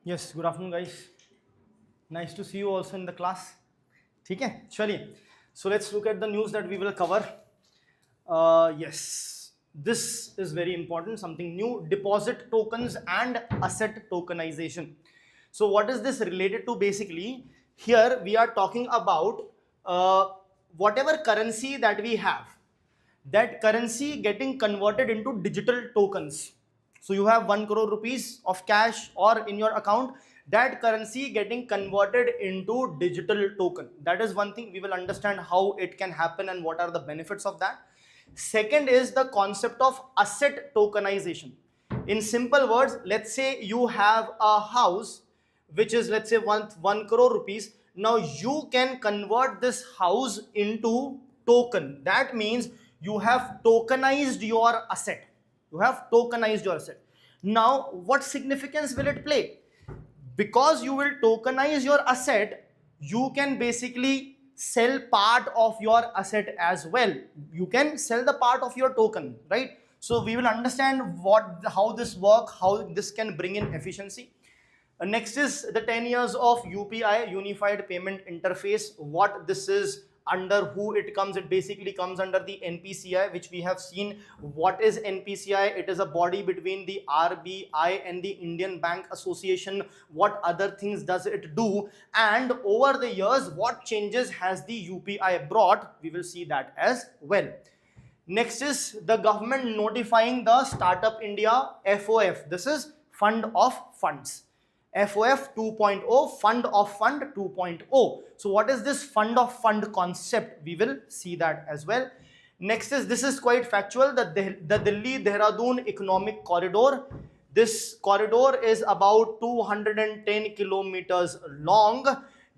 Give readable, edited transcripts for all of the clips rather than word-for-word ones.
Yes, good afternoon guys. Nice to see you also in the class. ठीक है, चलिए. So let's look at the news that we will cover. Yes, this is very important. Something new: deposit tokens and asset tokenization. So what is this related to? Basically, here we are talking about whatever currency that we have, that currency getting converted into digital tokens. So you have 1 crore rupees of cash or in your account, that currency getting converted into digital token. That is one thing. We will understand how it can happen and what are the benefits of that. Second is the concept of asset tokenization. In simple words, let's say you have a house which is, let's say, 1 crore rupees. Now you can convert this house into token. That means you have tokenized your asset. You have tokenized your asset. Now, what significance will it play? Because you will tokenize your asset, you can basically sell part of your asset as well. You can sell the part of your token, right? So we will understand how this works, how this can bring in efficiency. Next is the 10 years of UPI, Unified Payment Interface. What this is, under who it comes, it basically comes under the NPCI, which we have seen. What is NPCI? It is a body between the RBI and the Indian Bank Association. What other things does it do? And over the years, what changes has the UPI brought? We will see that as well. Next is the government notifying the Startup India FOF. This is Fund of Funds. FOF 2.0, Fund of Fund 2.0. So what is this Fund of Fund concept? We will see that as well. Next is, this is quite factual, the Delhi-Dehradun Economic Corridor. This corridor is about 210 kilometers long,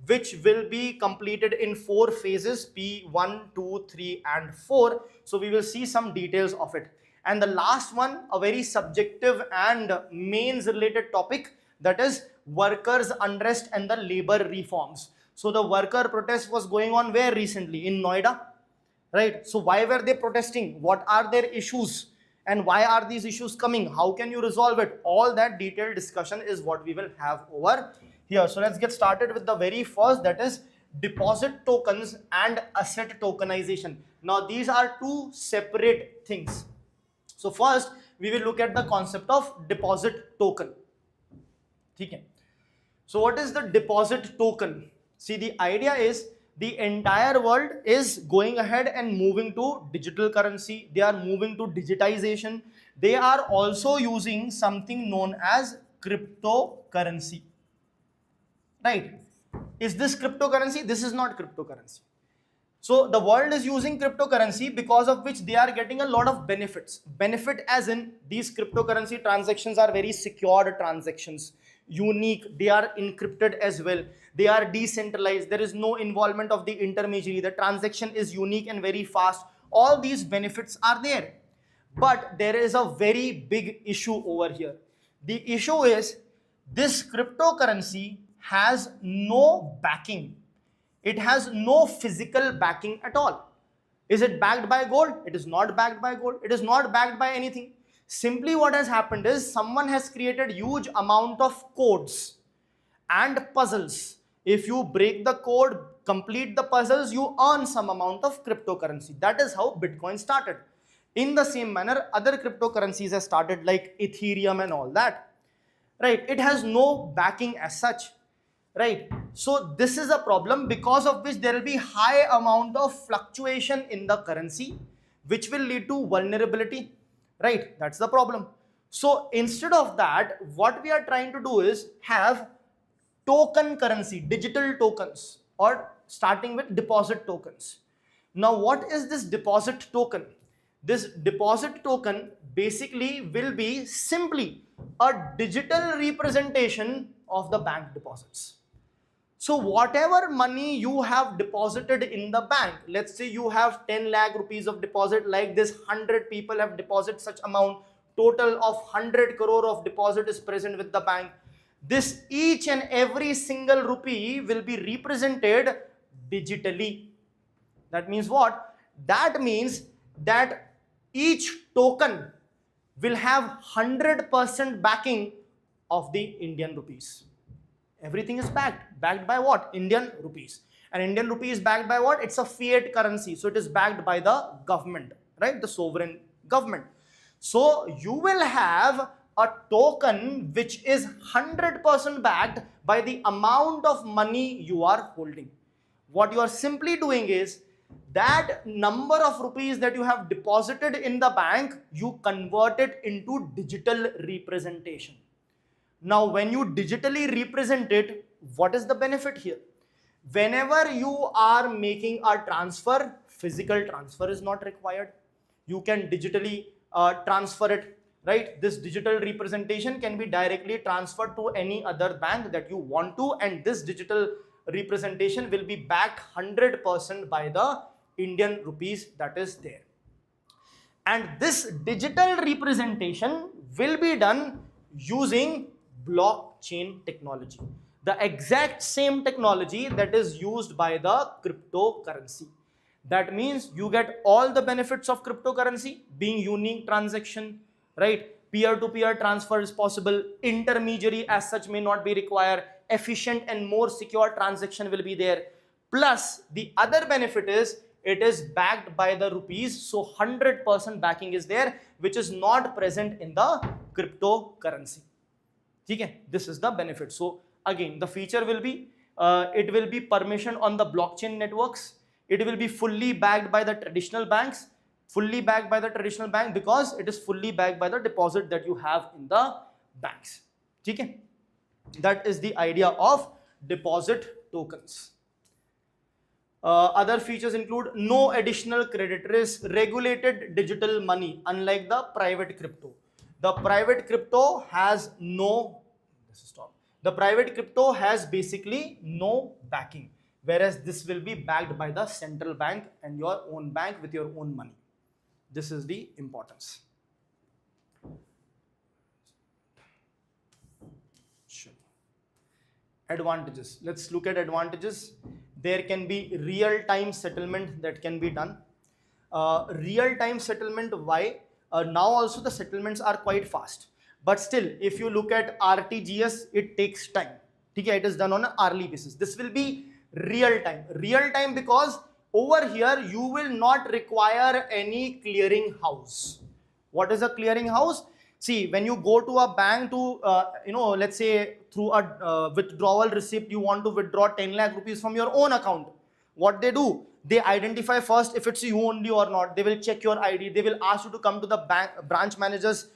which will be completed in 4 phases, P1, 2, 3 and 4. So we will see some details of it. And the last one, a very subjective and mains related topic, that is workers' unrest and the labor reforms. So the worker protest was going on where recently? In Noida, right? So why were they protesting? What are their issues? And why are these issues coming? How can you resolve it? All that detailed discussion is what we will have over here. So let's get started with the very first, that is deposit tokens and asset tokenization. Now these are two separate things. So first we will look at the concept of deposit token. Okay. So what is the deposit token? See, the idea is the entire world is going ahead and moving to digital currency. They are moving to digitization. They are also using something known as cryptocurrency. Right? Is this cryptocurrency? This is not cryptocurrency. So the world is using cryptocurrency, because of which they are getting a lot of benefits. Benefit as in, these cryptocurrency transactions are very secured transactions. Unique, they are encrypted as well, they are decentralized, there is no involvement of the intermediary, the transaction is unique and very fast. All these benefits are there, but there is a very big issue over here. The issue is, this cryptocurrency has no backing. It has no physical backing at all. Is it backed by gold? It is not backed by gold. It is not backed by anything. Simply what has happened is, someone has created huge amount of codes and puzzles. If you break the code, complete the puzzles, you earn some amount of cryptocurrency. That is how Bitcoin started. In the same manner, other cryptocurrencies have started, like Ethereum and all that. Right? It has no backing as such. Right? So this is a problem, because of which there will be high amount of fluctuation in the currency, which will lead to vulnerability. Right? That's the problem. So instead of that, what we are trying to do is have token currency, digital tokens, or starting with deposit tokens. Now what is this deposit token? This deposit token basically will be simply a digital representation of the bank deposits. So whatever money you have deposited in the bank, let's say you have 10 lakh rupees of deposit, like this 100 people have deposited such amount, total of 100 crore of deposit is present with the bank. This each and every single rupee will be represented digitally. That means what? That means that each token will have 100% backing of the Indian rupees. Everything is backed by what? Indian rupees. And Indian rupee is backed by what? It's a fiat currency, so it is backed by the government, right? The sovereign government. So you will have a token which is 100% backed by the amount of money you are holding. What you are simply doing is that number of rupees that you have deposited in the bank, you convert it into digital representation. Now, when you digitally represent it, what is the benefit here? Whenever you are making a transfer, physical transfer is not required. You can digitally transfer it, right? This digital representation can be directly transferred to any other bank that you want to, and this digital representation will be backed 100% by the Indian rupees that is there. And this digital representation will be done using blockchain technology, the exact same technology that is used by the cryptocurrency. That means you get all the benefits of cryptocurrency, being unique transaction, right? Peer-to-peer transfer is possible, intermediary as such may not be required, efficient and more secure transaction will be there. Plus the other benefit is it is backed by the rupees, so 100% backing is there, which is not present in the cryptocurrency. Okay, this is the benefit. So again, the feature will be it will be permission on the blockchain networks. It will be fully backed by the traditional banks, because it is fully backed by the deposit that you have in the banks. Okay, that is the idea of deposit tokens. Other features include no additional credit risk, regulated digital money, unlike the private crypto. The private crypto has no, the private crypto has basically no backing, whereas this will be backed by the central bank and your own bank with your own money. This is the importance. Sure. Advantages. Let's look at advantages. There can be real-time settlement that can be done. Real-time settlement, why? Now also the settlements are quite fast. But still, if you look at RTGS, it takes time. Okay, it is done on an hourly basis. This will be real time. Real time because over here you will not require any clearing house. What is a clearing house? See, when you go to a bank to, let's say through a withdrawal receipt, you want to withdraw 10 lakh rupees from your own account. What they do? They identify first if it's you only or not. They will check your ID. They will ask you to come to the branch manager's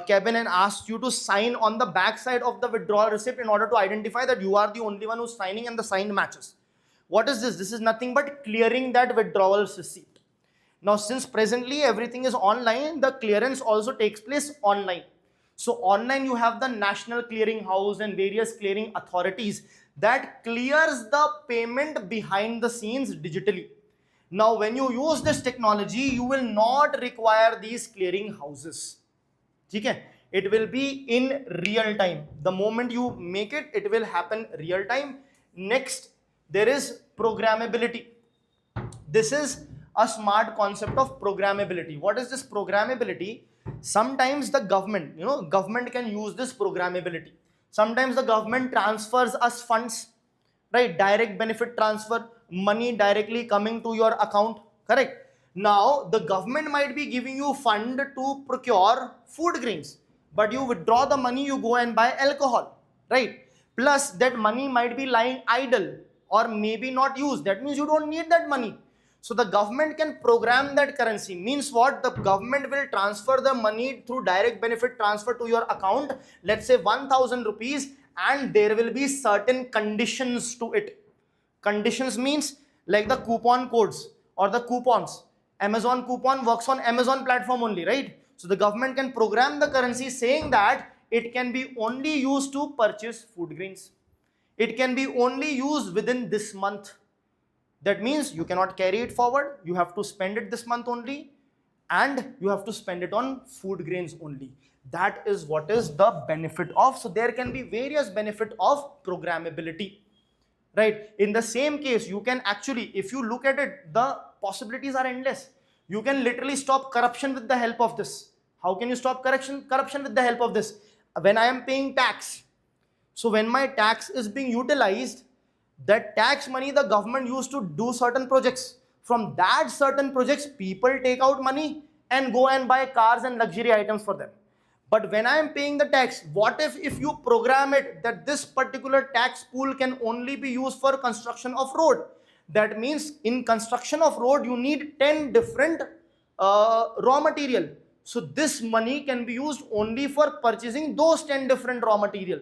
cabin and ask you to sign on the back side of the withdrawal receipt in order to identify that you are the only one who's signing and the sign matches. What is this? This is nothing but clearing that withdrawal receipt. Now, since presently everything is online, the clearance also takes place online. So online you have the National Clearing House and various clearing authorities that clears the payment behind the scenes digitally. Now, when you use this technology, you will not require these clearing houses. Okay? It will be in real time. The moment you make it, it will happen real time. Next, there is programmability. This is a smart concept of programmability. What is this programmability? Sometimes the government, government can use this programmability. Sometimes the government transfers us funds, right? Direct benefit transfer, money directly coming to your account, correct? Now, the government might be giving you fund to procure food grains, but you withdraw the money, you go and buy alcohol, right? Plus, that money might be lying idle or maybe not used. That means you don't need that money. So the government can program that currency. Means what? The government will transfer the money through direct benefit transfer to your account, let's say 1000 rupees, and there will be certain conditions to it. Conditions means like the coupon codes or the coupons. Amazon coupon works on Amazon platform only, right? So the government can program the currency saying that it can be only used to purchase food grains. It can be only used within this month. That means you cannot carry it forward. You have to spend it this month only, and you have to spend it on food grains only. That is what is the benefit of. So there can be various benefit of programmability, right? In the same case, you can actually, if you look at it, the possibilities are endless. You can literally stop corruption with the help of this. How can you stop corruption with the help of this? When I am paying tax, So when my tax is being utilized, that tax money the government used to do certain projects. From that certain projects, people take out money and go and buy cars and luxury items for them. But when I am paying the tax, what if you program it that this particular tax pool can only be used for construction of road? That means in construction of road, you need 10 different raw material. So this money can be used only for purchasing those 10 different raw material.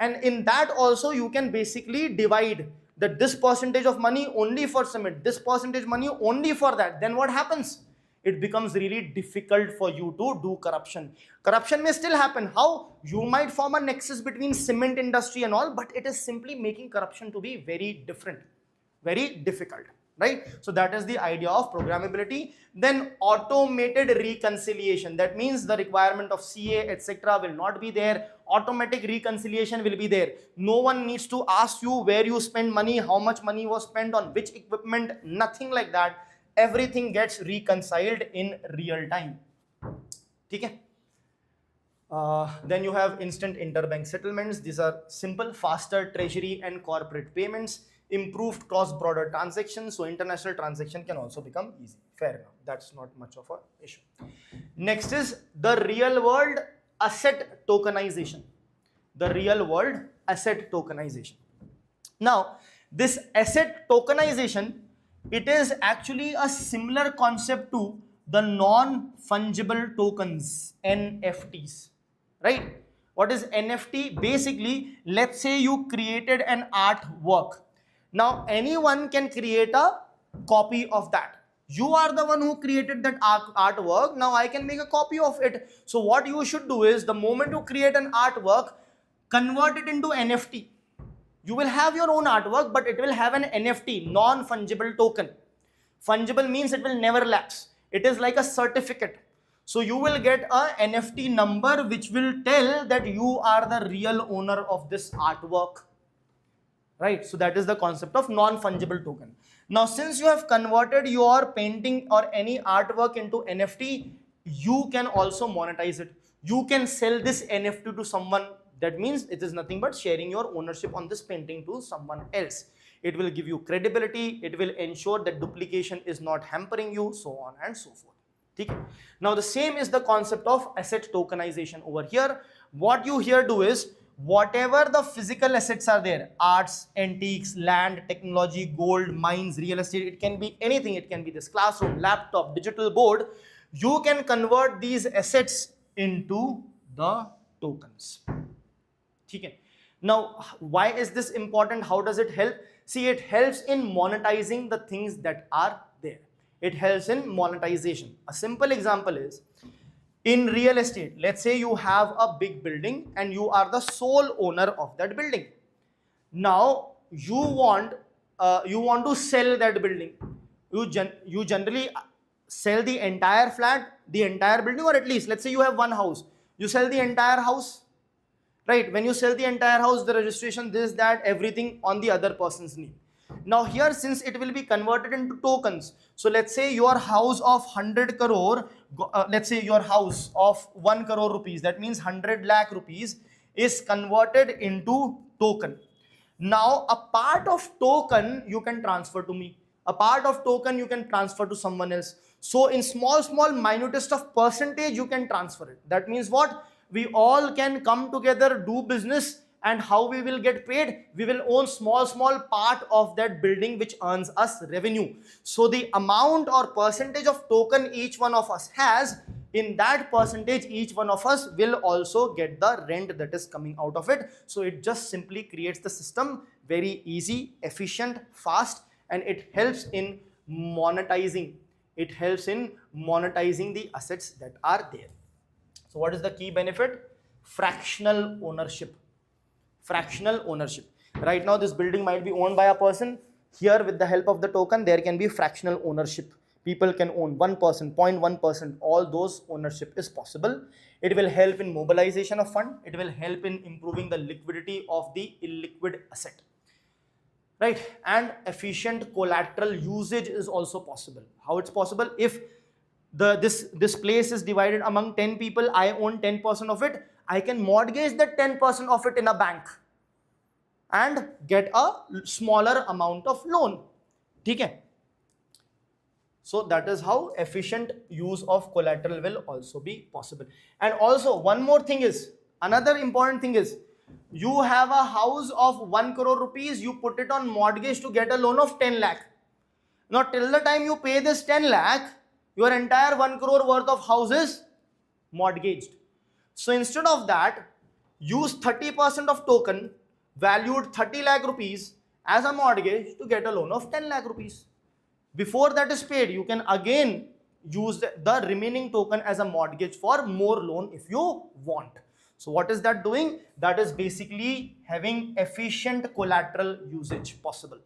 And in that also you can basically divide that this percentage of money only for cement, this percentage money only for that. Then what happens? It becomes really difficult for you to do corruption. Corruption may still happen. How? You might form a nexus between cement industry and all, but it is simply making corruption to be very different, very difficult, right? So that is the idea of programmability. Then automated reconciliation. That means the requirement of CA, etc. will not be there. Automatic reconciliation will be there. No one needs to ask you where you spend money, how much money was spent on which equipment, nothing like that. Everything gets reconciled in real time. Okay? Then you have instant interbank settlements. These are simple, faster treasury and corporate payments. Improved cross-border transactions, so international transaction can also become easy. Fair enough, that's not much of an issue. Next is the real world asset tokenization. The real world asset tokenization. Now, this asset tokenization, it is actually a similar concept to the non-fungible tokens, NFTs, right? What is NFT? Basically, let's say you created an artwork. Now, anyone can create a copy of that. You are the one who created that artwork. Now, I can make a copy of it. So, what you should do is, the moment you create an artwork, convert it into NFT. You will have your own artwork, but it will have an NFT, non-fungible token. Fungible means it will never lapse. It is like a certificate. So, you will get a NFT number which will tell that you are the real owner of this artwork. Right, so that is the concept of non-fungible token. Now, since you have converted your painting or any artwork into NFT, you can also monetize it. You can sell this NFT to someone. That means it is nothing but sharing your ownership on this painting to someone else. It will give you credibility. It will ensure that duplication is not hampering you, so on and so forth. Okay. Now, the same is the concept of asset tokenization over here. What you here do is, whatever the physical assets are there, arts, antiques, land, technology, gold, mines, real estate, it can be anything. It can be this classroom, laptop, digital board. You can convert these assets into the tokens. Okay. Now, why is this important? How does it help? See, it helps in monetizing the things that are there. It helps in monetization. A simple example is, in real estate, let's say you have a big building and you are the sole owner of that building. Now, you want to sell that building. You generally sell the entire flat, the entire building, or at least, let's say you have one house. You sell the entire house, right? When you sell the entire house, the registration, this, that, everything on the other person's name. Now here, since it will be converted into tokens, so let's say your house of 100 crore, let's say your house of 1 crore rupees, that means 100 lakh rupees is converted into token. Now a part of token you can transfer to me, a part of token you can transfer to someone else. So in small minutest of percentage you can transfer it. That means what? We all can come together, do business, and how we will get paid? We will own small part of that building which earns us revenue. So the amount or percentage of token each one of us has, in that percentage each one of us will also get the rent that is coming out of it. So it just simply creates the system very easy, efficient, fast, and it helps in monetizing. It helps in monetizing the assets that are there. So what is the key benefit? Fractional ownership. Fractional ownership. Right now this building might be owned by a person. Here, with the help of the token, there can be fractional ownership. People can own 1%, 0.1%, all those ownership is possible. It will help in mobilization of fund. It will help in improving the liquidity of the illiquid asset. Right? And efficient collateral usage is also possible. How it's possible? If this place is divided among 10 people, I own 10% of it, I can mortgage that 10% of it in a bank. and get a smaller amount of loan. Okay? So that is how efficient use of collateral will also be possible. And also one more thing is, another important thing is, you have a house of 1 crore rupees, you put it on mortgage to get a loan of 10 lakh. Now till the time you pay this 10 lakh, your entire 1 crore worth of house is mortgaged. So instead of that, use 30% of token valued 30 lakh rupees as a mortgage to get a loan of 10 lakh rupees. Before that is paid, you can again use the remaining token as a mortgage for more loan if you want. So what is that doing? That is basically having efficient collateral usage possible.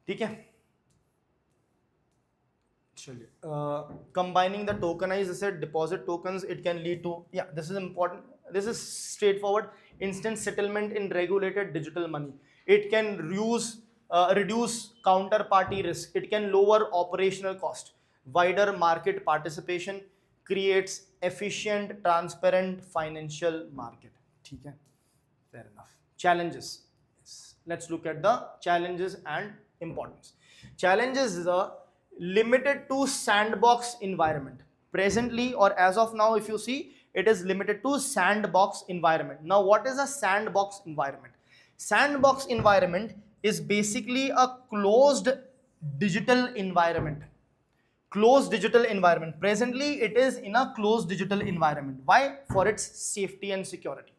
Okay? Combining the tokenized asset deposit tokens, it can lead to, yeah, this is important, this is straightforward, instant settlement in regulated digital money. It can reduce counterparty risk, it can lower operational cost, wider market participation, creates efficient transparent financial market. Okay? Fair enough. Challenges, yes. Let's look at the challenges and importance. Challenges is a limited to sandbox environment. Presently, or as of now, if you see, it is limited to sandbox environment. Now what is a sandbox environment? Sandbox environment is basically a closed digital environment. Closed digital environment. Presently it is in a closed digital environment. Why? For its safety and security.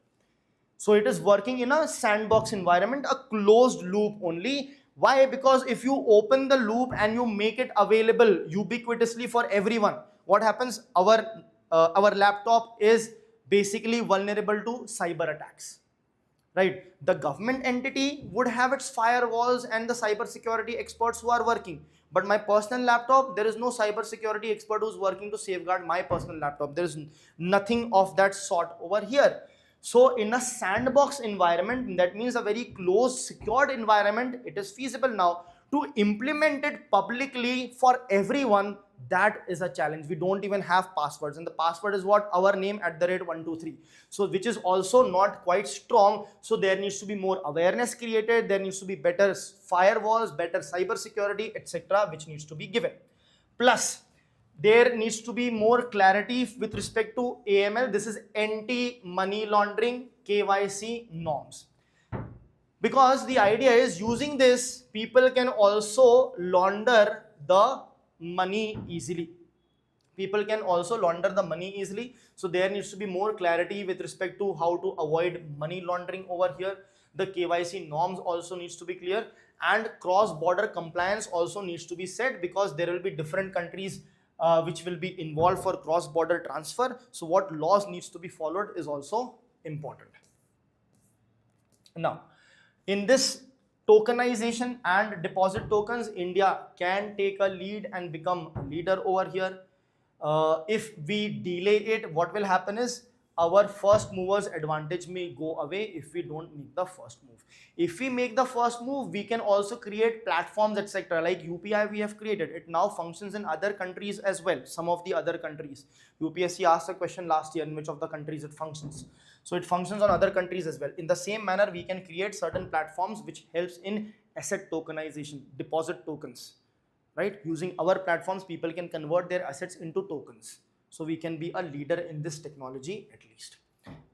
So it is working in a sandbox environment, a closed loop only. Why? Because if you open the loop and you make it available ubiquitously for everyone, what happens? Our laptop is basically vulnerable to cyber attacks. Right? The government entity would have its firewalls and the cyber security experts who are working. But my personal laptop, there is no cyber security expert who's working to safeguard my personal laptop. There is nothing of that sort over here. So in a sandbox environment, that means a very closed, secured environment, it is feasible now to implement it publicly for everyone. That is a challenge. We don't even have passwords, and the password is what? Our name @123. So which is also not quite strong. So there needs to be more awareness created. There needs to be better firewalls, better cyber security, etc., which needs to be given. Plus, there needs to be more clarity with respect to AML. This is anti-money laundering KYC norms. Because the idea is, using this, people can also launder the money easily. People can also launder the money easily. So there needs to be more clarity with respect to how to avoid money laundering over here. The KYC norms also needs to be clear, and cross-border compliance also needs to be set, because there will be different countries which will be involved for cross-border transfer. So what laws needs to be followed is also important. Now, in this tokenization and deposit tokens, India can take a lead and become a leader over here. If we delay it, what will happen is, our first movers advantage may go away if we don't make the first move. If we make the first move, we can also create platforms, etc. Like UPI we have created. It now functions in other countries as well. Some of the other countries. UPSC asked a question last year, in which of the countries it functions. So it functions on other countries as well. In the same manner, we can create certain platforms which helps in asset tokenization, deposit tokens. Right? Using our platforms, people can convert their assets into tokens. So we can be a leader in this technology at least.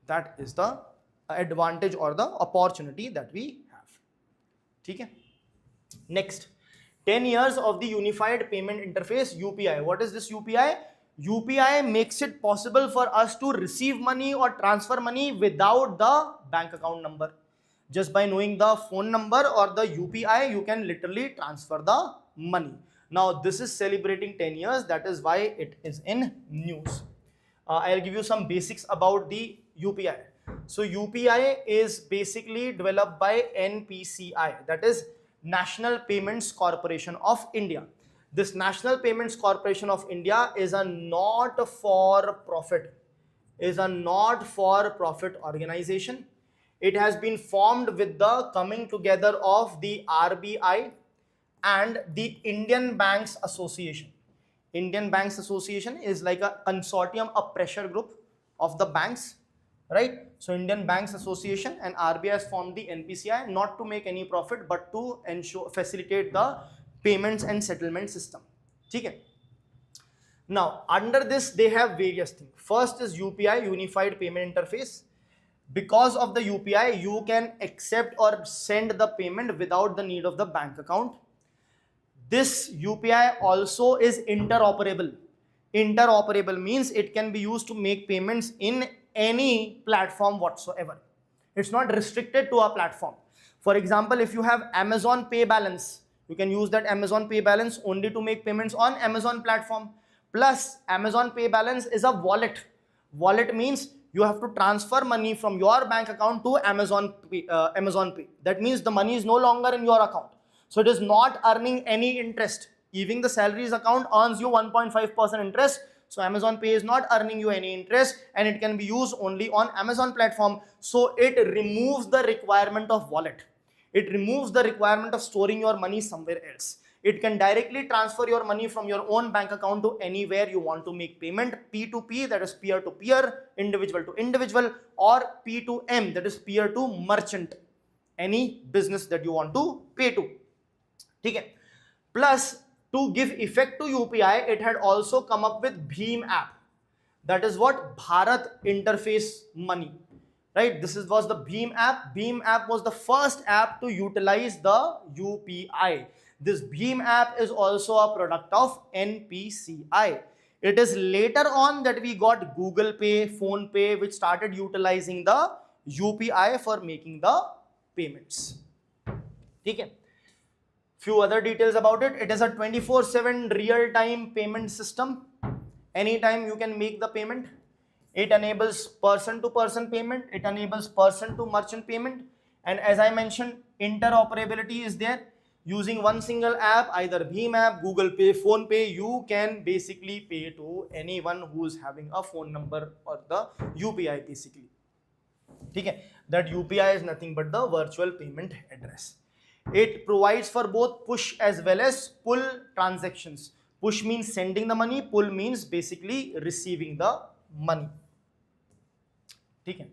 That is the advantage or the opportunity that we have. Okay? Next, 10 years of the Unified Payment Interface, UPI. What is this UPI? UPI makes it possible for us to receive money or transfer money without the bank account number. Just by knowing the phone number or the UPI, you can literally transfer the money. Now this is celebrating 10 years. That is why it is in news. I'll give you some basics about the UPI. So UPI is basically developed by NPCI, that is National Payments Corporation of India. This National Payments Corporation of India is a not-for-profit organization. It has been formed with the coming together of the RBI and the Indian Banks Association. Indian Banks Association is like a consortium, a pressure group of the banks, right? So Indian Banks Association and RBI has formed the NPCI not to make any profit but to facilitate the payments and settlement system. Okay. Now under this they have various things. First is UPI, Unified Payment Interface. Because of the UPI you can accept or send the payment without the need of the bank account. This UPI also is interoperable. Interoperable means it can be used to make payments in any platform whatsoever. It's not restricted to a platform. For example, if you have Amazon Pay balance, you can use that Amazon Pay balance only to make payments on Amazon platform. Plus, Amazon Pay balance is a wallet. Wallet means you have to transfer money from your bank account to Amazon Pay. That means the money is no longer in your account. So it is not earning any interest. Even the salaries account earns you 1.5% interest. So Amazon Pay is not earning you any interest and it can be used only on Amazon platform. So it removes the requirement of wallet. It removes the requirement of storing your money somewhere else. It can directly transfer your money from your own bank account to anywhere you want to make payment. P2P, that is peer to peer, individual to individual, or P2M, that is peer to merchant. Any business that you want to pay to. Okay. Plus, to give effect to UPI, it had also come up with Bhim app. That is what? Bharat Interface Money. Right? This was the Bhim app. Bhim app was the first app to utilize the UPI. This Bhim app is also a product of NPCI. It is later on that we got Google Pay, Phone Pay, which started utilizing the UPI for making the payments. Okay. Few other details about it. It is a 24/7 real-time payment system. Anytime you can make the payment. It enables person-to-person payment. It enables person-to-merchant payment. And as I mentioned, interoperability is there. Using one single app, either Bhim app, Google Pay, Phone Pay, you can basically pay to anyone who is having a phone number or the UPI basically. Okay. That UPI is nothing but the virtual payment address. It provides for both push as well as pull transactions. Push means sending the money, pull means basically receiving the money. Okay.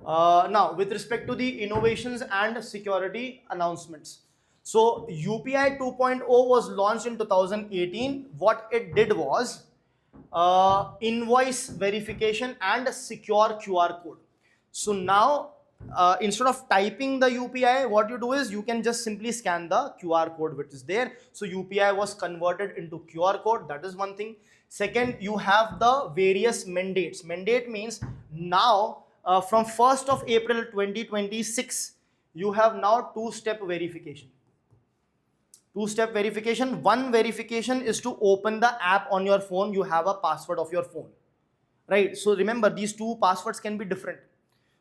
Now, with respect to the innovations and security announcements. So, UPI 2.0 was launched in 2018. What it did was invoice verification and secure QR code. So now, instead of typing the UPI, what you do is you can just simply scan the QR code which is there. So UPI was converted into QR code. That is one thing. Second, you have the various mandates. Mandate means now from 1st of April 2026, you have now two-step verification. Two-step verification. One verification is to open the app on your phone. You have a password of your phone, right? So remember, these two passwords can be different.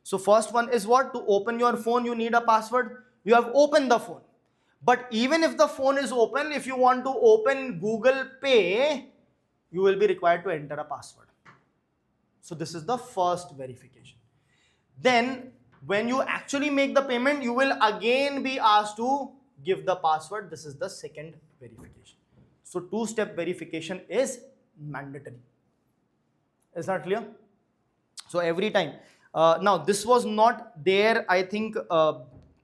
So first one is what? To open your phone, you need a password. You have opened the phone. But even if the phone is open, if you want to open Google Pay, you will be required to enter a password. So this is the first verification. Then when you actually make the payment, you will again be asked to give the password. This is the second verification. So two-step verification is mandatory. Is that clear? So every time. Now this was not there, I think,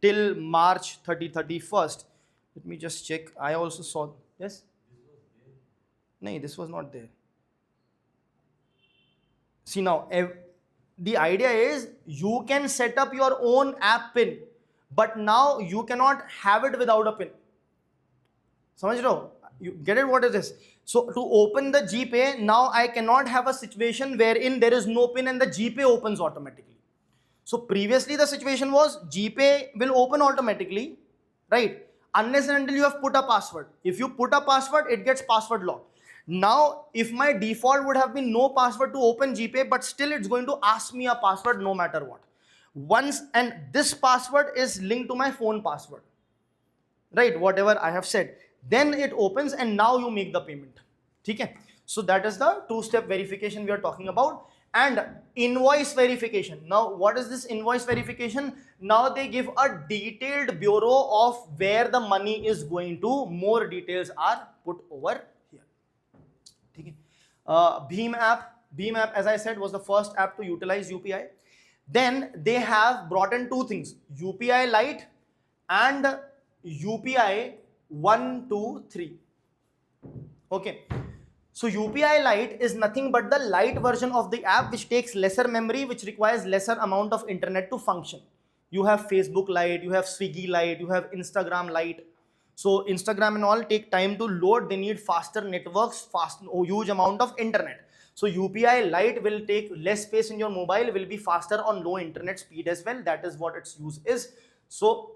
till March 31st. Let me just check. I also saw. Yes? No, this was not there. See now, the idea is you can set up your own app pin, but now you cannot have it without a pin. Samajh rahe ho? You get it? What is this? So to open the GPay, now I cannot have a situation wherein there is no pin and the GPay opens automatically. So previously the situation was GPay will open automatically, right? Unless and until you have put a password. If you put a password, it gets password locked. Now, if my default would have been no password to open GPay, but still it's going to ask me a password no matter what. Once, and this password is linked to my phone password, right? Whatever I have said. Then it opens and now you make the payment. Okay? So that is the two-step verification we are talking about. And invoice verification. Now, what is this invoice verification? Now they give a detailed bureau of where the money is going to. More details are put over here. Okay. Bhim app, as I said, was the first app to utilize UPI. Then they have brought in two things, UPI Lite and UPI 1, 2, 3. Okay. So UPI Lite is nothing but the light version of the app which takes lesser memory, which requires lesser amount of internet to function. You have Facebook Lite, you have Swiggy Lite, you have Instagram Lite. So Instagram and all take time to load, they need faster networks, huge amount of internet. So UPI Lite will take less space in your mobile, will be faster on low internet speed as well. That is what its use is. So,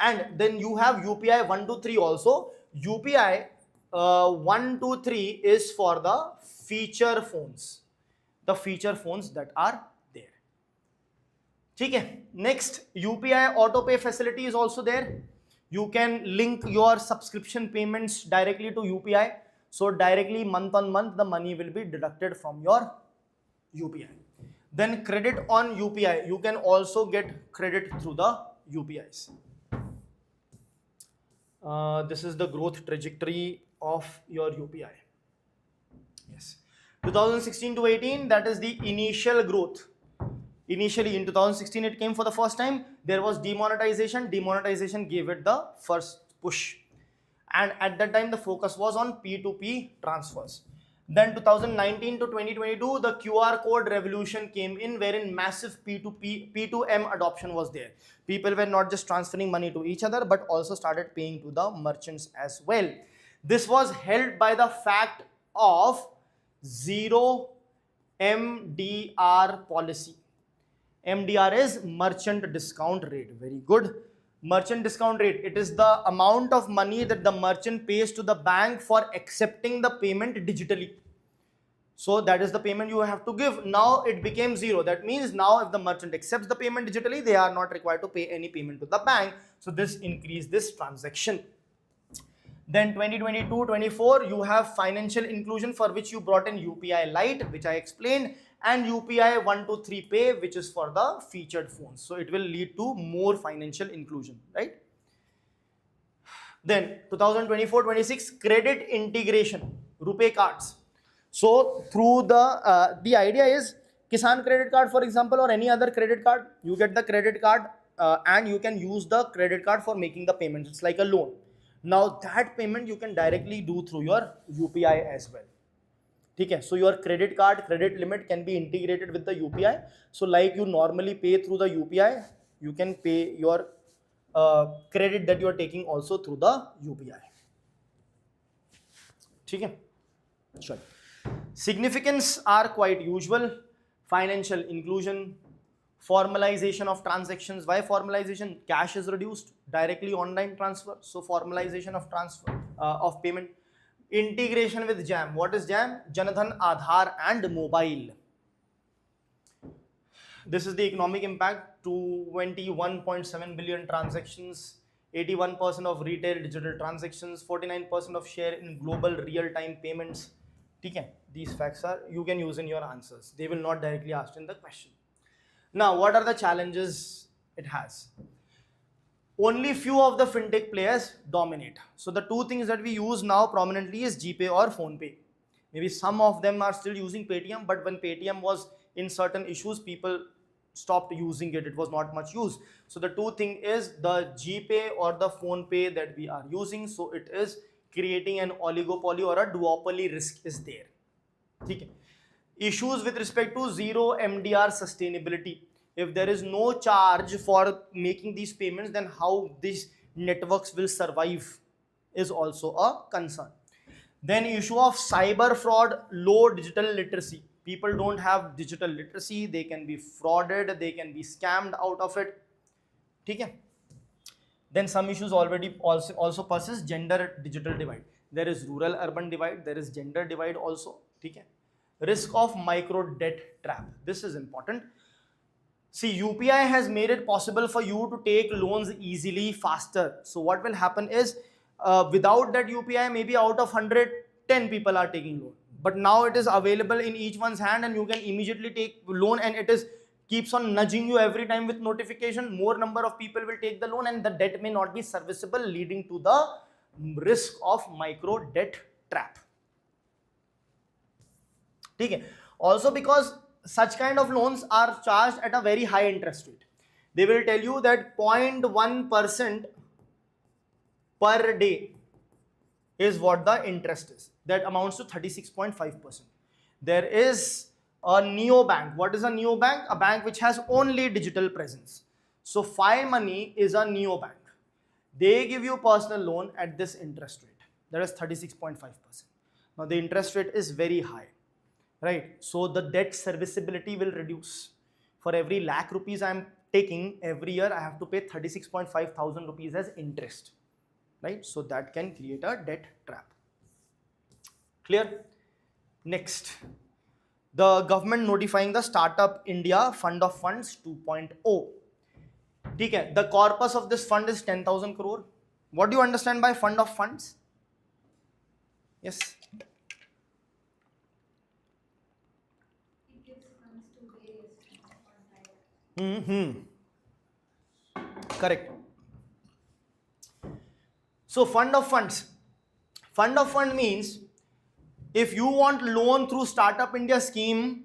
and then you have UPI 1, 2, 3 also. UPI 1, 2, 3 is for the feature phones. The feature phones that are there. Okay. Next, UPI auto pay facility is also there. You can link your subscription payments directly to UPI. So directly month on month, the money will be deducted from your UPI. Then credit on UPI. You can also get credit through the UPIs. This is the growth trajectory of your UPI. Yes. 2016 to 18, that is the initial growth. Initially in 2016 it came for the first time. There was demonetization. Demonetization gave it the first push. And at that time the focus was on P2P transfers. Then 2019 to 2022, the QR code revolution came in, wherein massive P2M adoption was there. People were not just transferring money to each other, but also started paying to the merchants as well. This was helped by the fact of zero MDR policy. MDR is merchant discount rate. Very good. Merchant discount rate. It is the amount of money that the merchant pays to the bank for accepting the payment digitally. So that is the payment you have to give. Now it became zero. That means now if the merchant accepts the payment digitally, they are not required to pay any payment to the bank. So this increased this transaction. Then 2022-24, you have financial inclusion, for which you brought in UPI Lite, which I explained, and UPI 1, 2, 3 Pay, which is for the featured phones. So it will lead to more financial inclusion, right? Then 2024-26, credit integration, RuPay cards. So through the idea is Kisan credit card, for example, or any other credit card, you get the credit card and you can use the credit card for making the payments. It's like a loan. Now that payment you can directly do through your UPI as well. Okay, so your credit card credit limit can be integrated with the UPI. So like you normally pay through the UPI, you can pay your credit that you are taking also through the UPI. Okay, sure. Significance are quite usual. Financial inclusion, formalization of transactions. Why formalization? Cash is reduced, directly online transfer. So formalization of transfer of payment. Integration with JAM. What is JAM? Janadhan, Aadhaar and mobile. This is the economic impact. 21.7 billion transactions, 81% of retail digital transactions, 49% of share in global real-time payments. Okay. These facts are, you can use in your answers. They will not directly ask in the question. Now, what are the challenges it has? Only few of the fintech players dominate. So the two things that we use now prominently is GPay or PhonePe. Maybe some of them are still using Paytm, but when Paytm was in certain issues, people stopped using it. It was not much use. So the two thing is the GPay or the PhonePe that we are using. So it is creating an oligopoly or a duopoly risk is there. Okay. Issues with respect to zero MDR sustainability. If there is no charge for making these payments, then how these networks will survive is also a concern. Then issue of cyber fraud, low digital literacy. People don't have digital literacy, they can be frauded, they can be scammed out of it. Okay. Then some issues already also persist, gender digital divide. There is rural urban divide, there is gender divide also. Okay. Risk of micro debt trap. This is important. See, UPI has made it possible for you to take loans easily, faster. So what will happen is, without that UPI, maybe out of 100, 10 people are taking loan. But now it is available in each one's hand and you can immediately take loan, and it is keeps on nudging you every time with notification. More number of people will take the loan and the debt may not be serviceable, leading to the risk of micro debt trap. Okay. Also because such kind of loans are charged at a very high interest rate. They will tell you that 0.1% per day is what the interest is. That amounts to 36.5%. There is a neobank. What is a neobank? A bank which has only digital presence. So Fi Money is a neobank. They give you personal loan at this interest rate. That is 36.5%. Now the interest rate is very high, right? So the debt serviceability will reduce. For every lakh rupees I am taking every year, I have to pay 36.5 thousand rupees as interest, right? So that can create a debt trap. Clear? Next, the government notifying the Startup India Fund of Funds 2.0. Okay, the corpus of this fund is 10,000 crore. What do you understand by fund of funds? Yes. It gives funds to various Correct. So fund of funds. Fund of fund means if you want loan through Startup India scheme,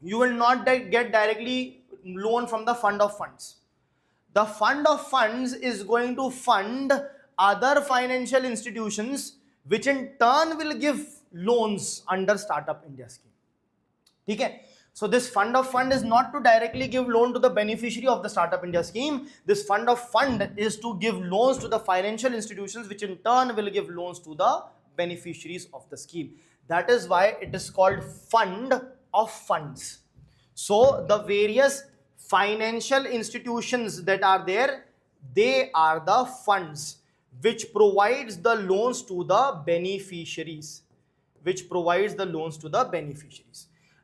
you will not get directly loan from the fund of funds. The fund of funds is going to fund other financial institutions which in turn will give loans under Startup India scheme. Okay? So this fund of fund is not to directly give loan to the beneficiary of the Startup India scheme. This fund of fund is to give loans to the financial institutions which in turn will give loans to the beneficiaries of the scheme. That is why it is called fund of funds. So the various financial institutions that are there, they are the funds which provides the loans to the beneficiaries.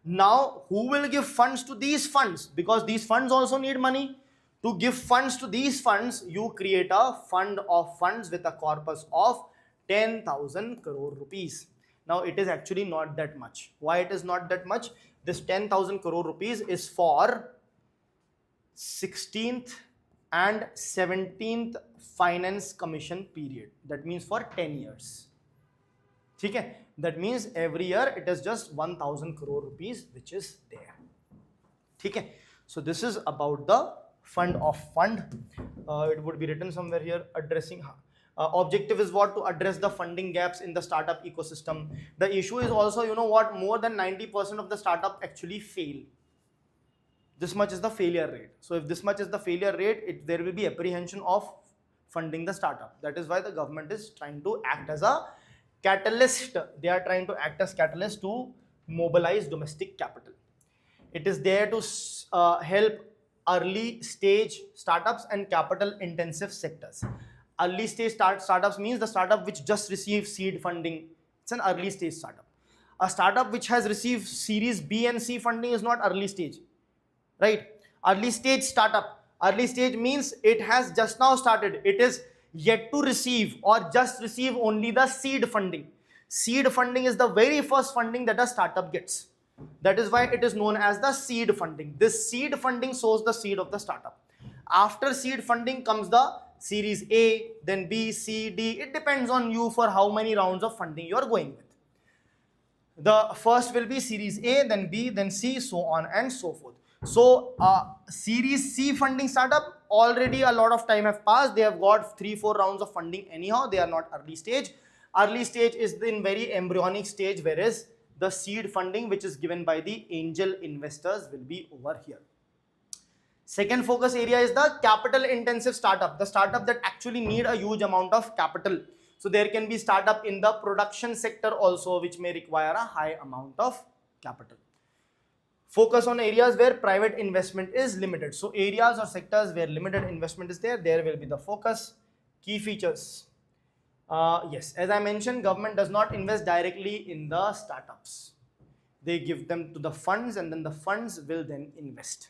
Now, who will give funds to these funds? Because these funds also need money. To give funds to these funds, you create a fund of funds with a corpus of 10,000 crore rupees. Now, it is actually not that much. Why it is not that much? This 10,000 crore rupees is for 16th and 17th finance commission period. That means for 10 years. Okay? That means every year it is just 1,000 crore rupees which is there. Okay? So this is about the fund of fund. It would be written somewhere here, addressing. Objective is what? To address the funding gaps in the startup ecosystem. The issue is also, you know what, more than 90% of the startup actually fail. This much is the failure rate. So if this much is the failure rate, there will be apprehension of funding the startup. That is why the government is trying to act as a catalyst. They are trying to act as catalyst to mobilize domestic capital. It is there to help early stage startups and capital intensive sectors. Early stage startups means the startup which just received seed funding. It's an early stage startup. A startup which has received series B and C funding is not early stage. Right? Early stage startup. Early stage means it has just now started. It is yet to receive or just receive only the seed funding. Seed funding is the very first funding that a startup gets. That is why it is known as the seed funding. This seed funding sows the seed of the startup. After seed funding comes the series A, then B, C, D. It depends on you for how many rounds of funding you are going with. The first will be series A, then B, then C, so on and so forth. So series C funding startup, already a lot of time have passed. They have got 3-4 rounds of funding anyhow. They are not early stage. Early stage is in very embryonic stage, whereas the seed funding which is given by the angel investors will be over here. Second focus area is the capital intensive startup, the startup that actually need a huge amount of capital. So there can be startup in the production sector also which may require a high amount of capital. Focus on areas where private investment is limited. So areas or sectors where limited investment is there will be the focus. Key features. Yes, as I mentioned, government does not invest directly in the startups. They give them to the funds and then the funds will then invest.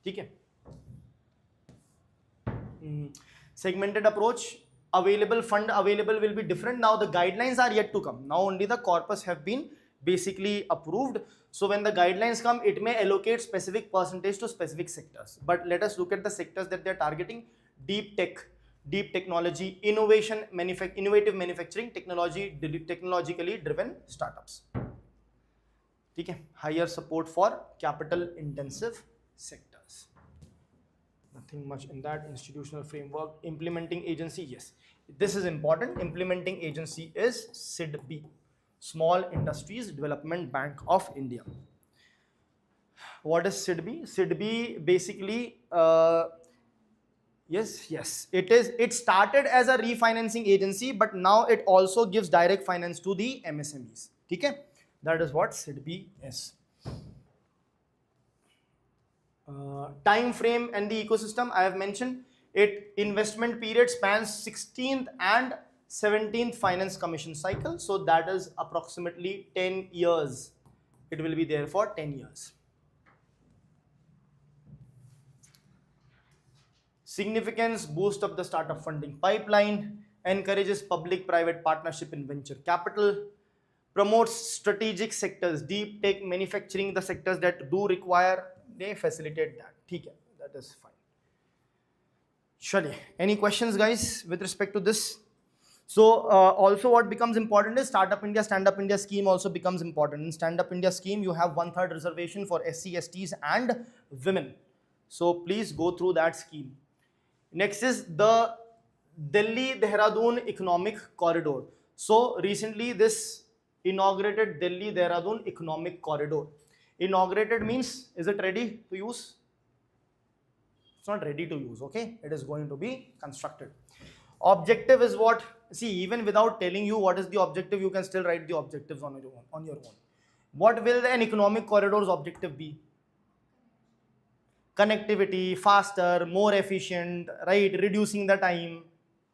Okay. Segmented approach. Fund available will be different. Now the guidelines are yet to come. Now only the corpus have been basically approved. So when the guidelines come, it may allocate specific percentage to specific sectors. But let us look at the sectors that they are targeting. Deep tech, deep technology, innovative manufacturing, technologically driven startups. ठीक है, higher support for capital intensive sectors. Nothing much in that. Institutional framework. Implementing agency, yes, this is important. Implementing agency is SIDB, Small Industries Development Bank of India. What is SIDB? SIDB basically, yes, it started as a refinancing agency, but now it also gives direct finance to the MSMEs. Okay, that is what SIDB is. Time frame and the ecosystem, I have mentioned it. Investment period spans 16th and 17th finance commission cycle, so that is approximately 10 years. It will be there for 10 years. Significance: boost up the startup funding pipeline, encourages public private partnership in venture capital, promotes strategic sectors, deep tech, manufacturing, the sectors that do require, they facilitate that. Okay, that is fine. Surely, any questions guys with respect to this? So also what becomes important is Startup India, Stand Up India scheme also becomes important. In Stand Up India scheme, you have 1/3 reservation for SC, STs and women. So please go through that scheme. Next is the Delhi-Dehradun Economic Corridor. So recently this inaugurated Delhi-Dehradun Economic Corridor. Inaugurated means, is it ready to use? It's not ready to use, okay? It is going to be constructed. Objective is what? See, even without telling you what is the objective, you can still write the objectives on your own. What will an economic corridor's objective be? Connectivity, faster, more efficient, right? Reducing the time,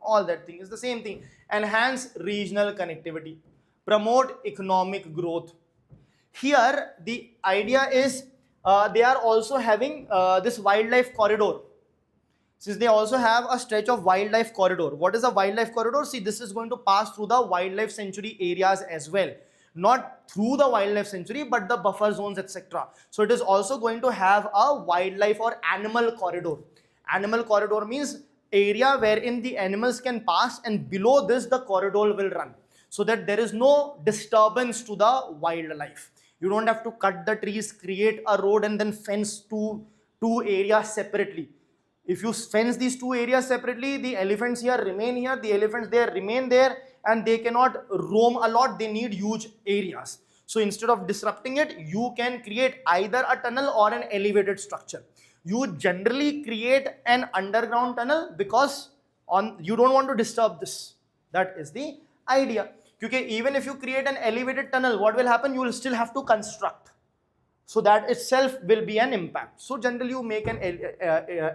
all that thing is the same thing. Enhance regional connectivity, promote economic growth. Here, the idea is they are also having this wildlife corridor. Since they also have a stretch of wildlife corridor. What is a wildlife corridor? See, this is going to pass through the wildlife sanctuary areas as well. Not through the wildlife sanctuary, but the buffer zones, etc. So it is also going to have a wildlife or animal corridor. Animal corridor means area wherein the animals can pass, and below this the corridor will run, so that there is no disturbance to the wildlife. You don't have to cut the trees, create a road and then fence two areas separately. If you fence these two areas separately, the elephants here remain here, the elephants there remain there, and they cannot roam a lot. They need huge areas. So instead of disrupting it, you can create either a tunnel or an elevated structure. You generally create an underground tunnel because you don't want to disturb this. That is the idea. Because even if you create an elevated tunnel, what will happen? You will still have to construct. So that itself will be an impact. So generally you make an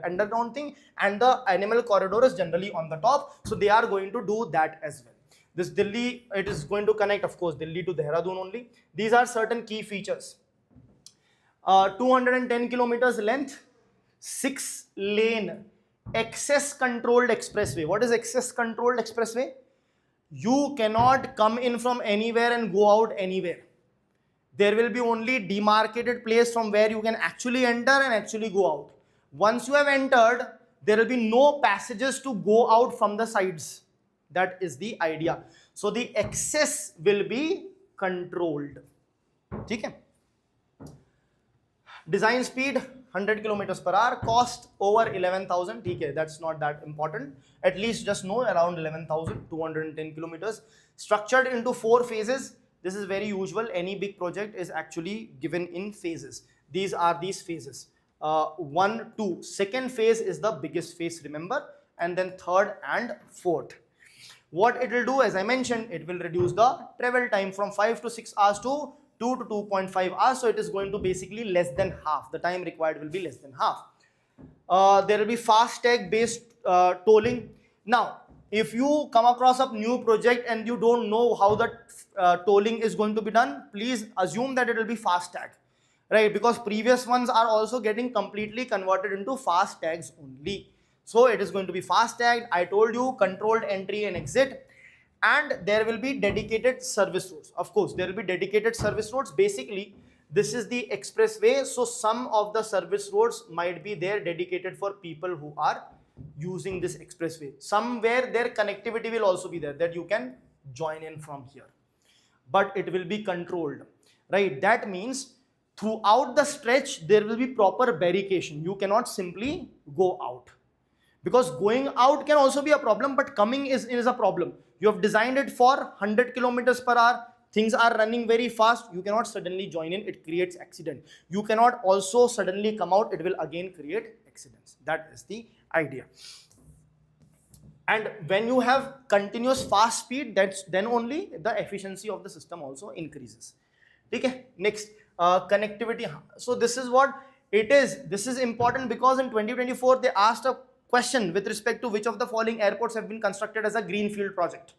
underground thing, and the animal corridor is generally on the top. So they are going to do that as well. This Delhi, it is going to connect, of course, Delhi to Dehradun only. These are certain key features. 210 kilometers length, 6-lane, access controlled expressway. What is access controlled expressway? You cannot come in from anywhere and go out anywhere. There will be only demarcated place from where you can actually enter and actually go out. Once you have entered, there will be no passages to go out from the sides. That is the idea. So the access will be controlled. Okay? Design speed 100 kilometers per hour. Cost over 11,000. Okay, that's not that important. At least just know around 11,210 kilometers. Structured into 4 phases. This is very usual. Any big project is actually given in phases. These are these phases. 1, 2. Second phase is the biggest phase, remember, and then third and fourth. What it will do, as I mentioned, it will reduce the travel time from 5 to 6 hours to 2 to 2.5 hours. So it is going to basically less than half. The time required will be less than half. There will be fast tag based tolling. Now, if you come across a new project and you don't know how the tolling is going to be done, please assume that it will be fast tag, right? Because previous ones are also getting completely converted into fast tags only. So it is going to be fast tagged. I told you, controlled entry and exit, and there will be dedicated service roads. Of course, there will be dedicated service roads. Basically, this is the expressway. So some of the service roads might be there dedicated for people who are using this expressway. Somewhere their connectivity will also be there, that you can join in from here. but it will be controlled, right? That means throughout the stretch there will be proper barricade. You cannot simply go out, because going out can also be a problem, but coming is a problem. You have designed it for 100 kilometers per hour, things are running very fast, you cannot suddenly join in, it creates accident. You cannot also suddenly come out, it will again create accidents. That is the idea. And when you have continuous fast speed, then only the efficiency of the system also increases. Okay, next, connectivity. So this is what it is. This is important because in 2024 they asked a question with respect to which of the following airports have been constructed as a greenfield project.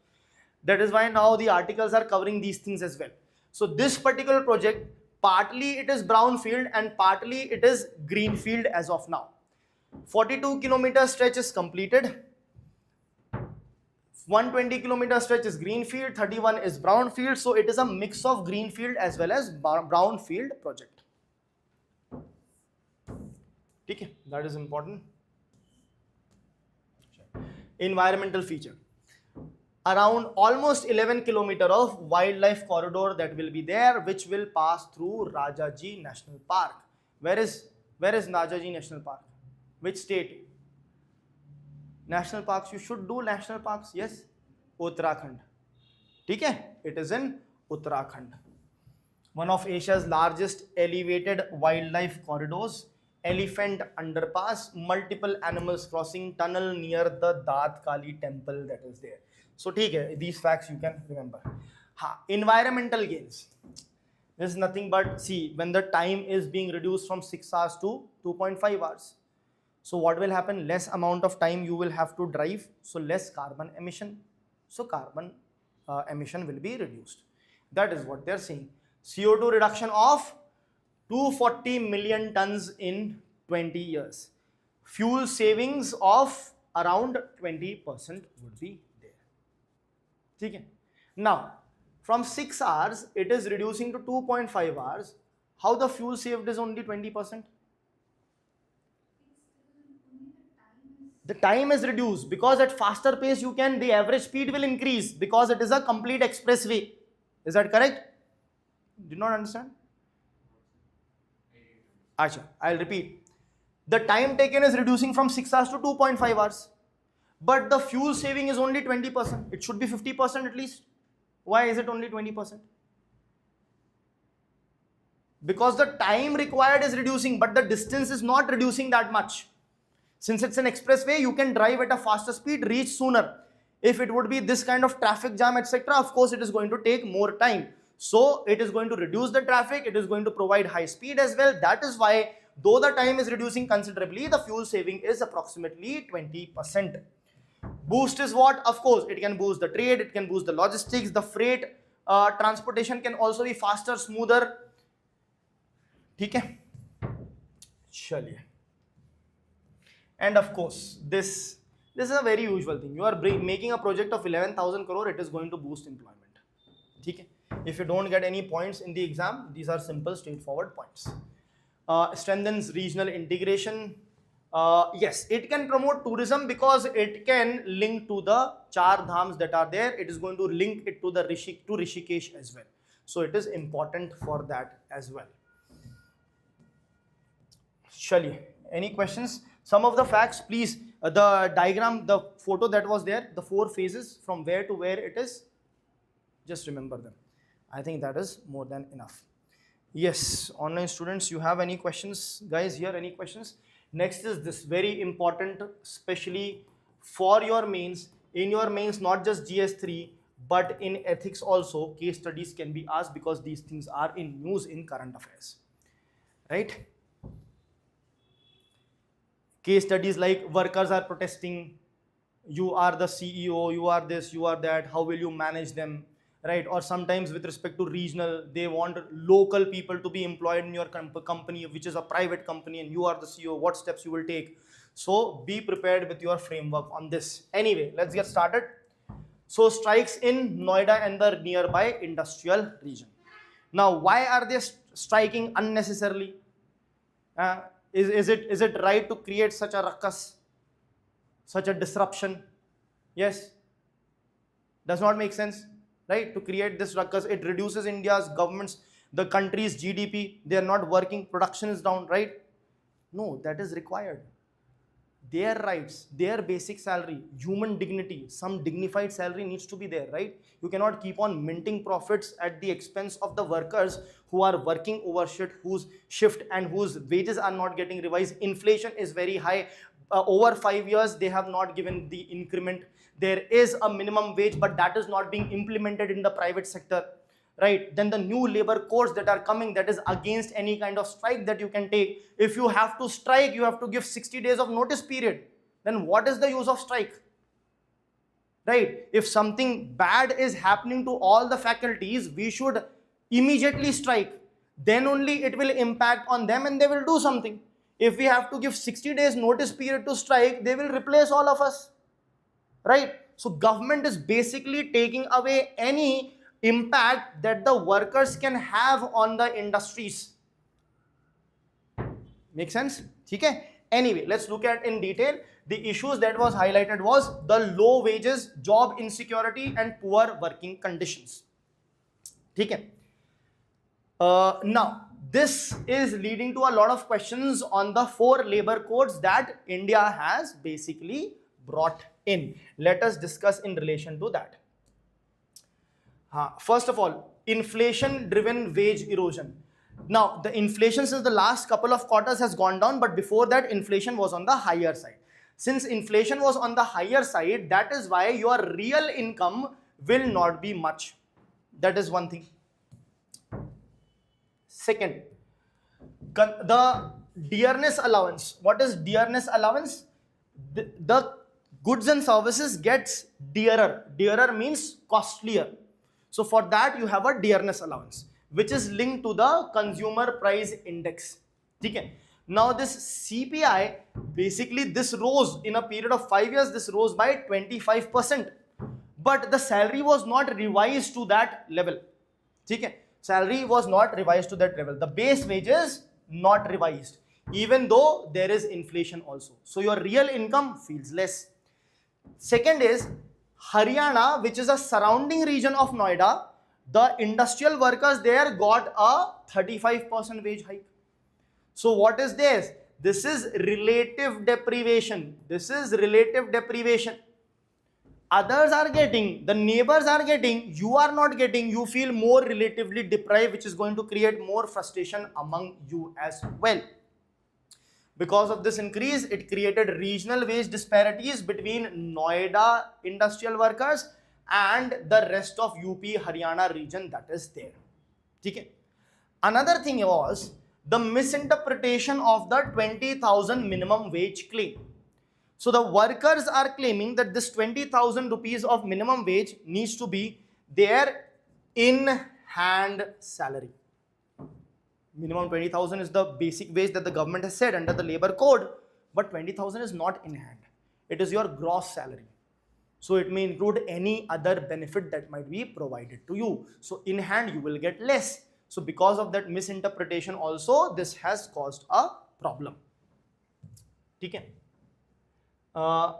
That is why now the articles are covering these things as well. So this particular project, partly it is brownfield and partly it is greenfield as of now. 42-kilometer stretch is completed. 120-kilometer stretch is greenfield, 31 is brownfield. So it is a mix of greenfield as well as brownfield project. Okay, that is important. Environmental feature. Around almost 11 kilometer of wildlife corridor that will be there, which will pass through Rajaji National Park. Where is Rajaji National Park? Which state? National parks, you should do national parks, yes. Uttarakhand. Okay? It is in Uttarakhand. One of Asia's largest elevated wildlife corridors, elephant underpass, multiple animals crossing, tunnel near the Daat Kali temple that is there. So these facts you can remember. Environmental gains. This is nothing but, see, when the time is being reduced from 6 hours to 2.5 hours. So what will happen? Less amount of time you will have to drive, so less carbon emission. So carbon emission will be reduced. That is what they are saying. CO2 reduction of 240 million tons in 20 years. Fuel savings of around 20% would be there. Okay. Now, from 6 hours, it is reducing to 2.5 hours. How the fuel saved is only 20%? The time is reduced because at faster pace the average speed will increase because it is a complete expressway. Is that correct? Did not understand? Acha, I'll repeat. The time taken is reducing from 6 hours to 2.5 hours. But the fuel saving is only 20%. It should be 50% at least. Why is it only 20%? Because the time required is reducing, but the distance is not reducing that much. Since it's an expressway, you can drive at a faster speed, reach sooner. If it would be this kind of traffic jam, etc., of course, it is going to take more time. So it is going to reduce the traffic. It is going to provide high speed as well. That is why, though the time is reducing considerably, the fuel saving is approximately 20%. Boost is what? Of course, it can boost the trade. It can boost the logistics. The freight transportation can also be faster, smoother. Okay? Chaliye. And of course, this is a very usual thing. You are making a project of 11,000 crore, it is going to boost employment. Okay? If you don't get any points in the exam, these are simple, straightforward points. Strengthens regional integration. Yes, it can promote tourism because it can link to the Char Dhams that are there. It is going to link it to the Rishikesh as well. So it is important for that as well. Chaliye. Any questions? Some of the facts, please. The diagram, the photo that was there, the 4 phases from where to where it is, just remember them. I think that is more than enough. Yes, online students, you have any questions? Guys, here, any questions? Next is this, very important, especially for your mains. In your mains, not just GS3, but in ethics also, case studies can be asked because these things are in news in current affairs. Right? Case studies like workers are protesting, you are the CEO, you are this, you are that, how will you manage them, right? Or sometimes with respect to regional, they want local people to be employed in your company, which is a private company, and you are the CEO, what steps you will take. So be prepared with your framework on this. Anyway, let's get started. So strikes in Noida and the nearby industrial region. Now, why are they striking unnecessarily? Is it right to create such a ruckus, such a disruption? Yes? Does not make sense? right? To create this ruckus, it reduces India's government's, the country's GDP. They are not working, production is down, right? No, that is required. Their rights, their basic salary, human dignity, some dignified salary needs to be there, right? You cannot keep on minting profits at the expense of the workers who are working over whose shift and whose wages are not getting revised. Inflation is very high. Over 5 years, they have not given the increment. There is a minimum wage, but that is not being implemented in the private sector, right? Then the new labor codes that are coming, that is against any kind of strike that you can take. If you have to strike, you have to give 60 days of notice period. Then what is the use of strike, right? If something bad is happening to all the faculties, we should immediately strike. Then only it will impact on them and they will do something. If we have to give 60 days notice period to strike, they will replace all of us, right? So government is basically taking away any impact that the workers can have on the industries. Make sense? Okay? Anyway, let's look at in detail. The issues that was highlighted was the low wages, job insecurity and poor working conditions. Okay? Now, this is leading to a lot of questions on the 4 labor codes that India has basically brought in. Let us discuss in relation to that. First of all, inflation-driven wage erosion. Now, the inflation since the last couple of quarters has gone down, but before that, inflation was on the higher side. Since inflation was on the higher side, that is why your real income will not be much. That is one thing. Second, the dearness allowance. What is dearness allowance? The goods and services gets dearer. Dearer means costlier. So for that you have a dearness allowance, which is linked to the consumer price index. Okay. Now this CPI, basically this rose in a period of 5 years, this rose by 25%. But the salary was not revised to that level. Okay. Salary was not revised to that level. The base wages not revised, even though there is inflation also. So your real income feels less. Second is Haryana, which is a surrounding region of Noida. The industrial workers there got a 35% wage hike. So what is this? This is relative deprivation. This is relative deprivation. Others are getting, the neighbors are getting, you are not getting, you feel more relatively deprived, which is going to create more frustration among you as well. Because of this increase, it created regional wage disparities between Noida industrial workers and the rest of UP Haryana region that is there. Okay. Another thing was the misinterpretation of the 20,000 minimum wage claim. So the workers are claiming that this 20,000 rupees of minimum wage needs to be their in-hand salary. Minimum 20,000 is the basic wage that the government has said under the labor code, but 20,000 is not in hand. It is your gross salary. So it may include any other benefit that might be provided to you. So in hand you will get less. So because of that misinterpretation also, this has caused a problem. Okay.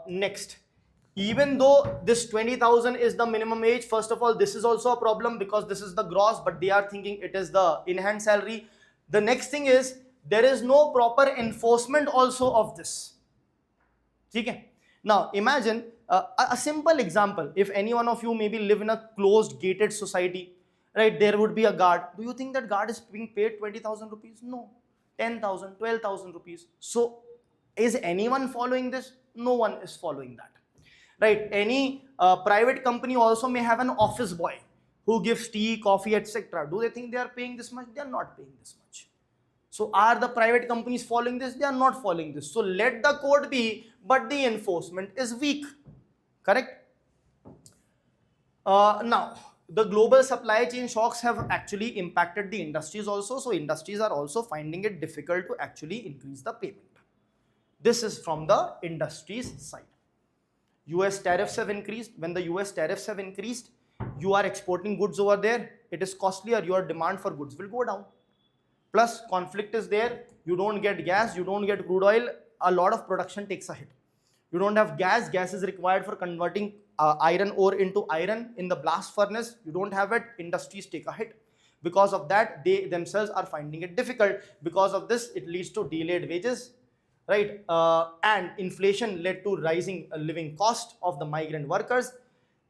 Next, even though this 20,000 is the minimum wage, first of all, this is also a problem because this is the gross, but they are thinking it is the in-hand salary. The next thing is there is no proper enforcement also of this. Okay. Now imagine a simple example. If any one of you maybe live in a closed gated society, right, there would be a guard. Do you think that guard is being paid 20,000 rupees? No. 10,000, 12,000 rupees. So is anyone following this? No one is following that, right? Any private company also may have an office boy who gives tea, coffee, etc. Do they think they are paying this much? They are not paying this much. So are the private companies following this? They are not following this. So let the code be, but the enforcement is weak. Correct? Now, the global supply chain shocks have actually impacted the industries also. So industries are also finding it difficult to actually increase the payment. This is from the industry's side. US tariffs have increased. When the US tariffs have increased, you are exporting goods over there. It is costlier. Your demand for goods will go down. Plus, conflict is there. You don't get gas. You don't get crude oil. A lot of production takes a hit. You don't have gas. Gas is required for converting iron ore into iron in the blast furnace. You don't have it. Industries take a hit. Because of that, they themselves are finding it difficult. Because of this, it leads to delayed wages, right? And inflation led to rising living cost of the migrant workers.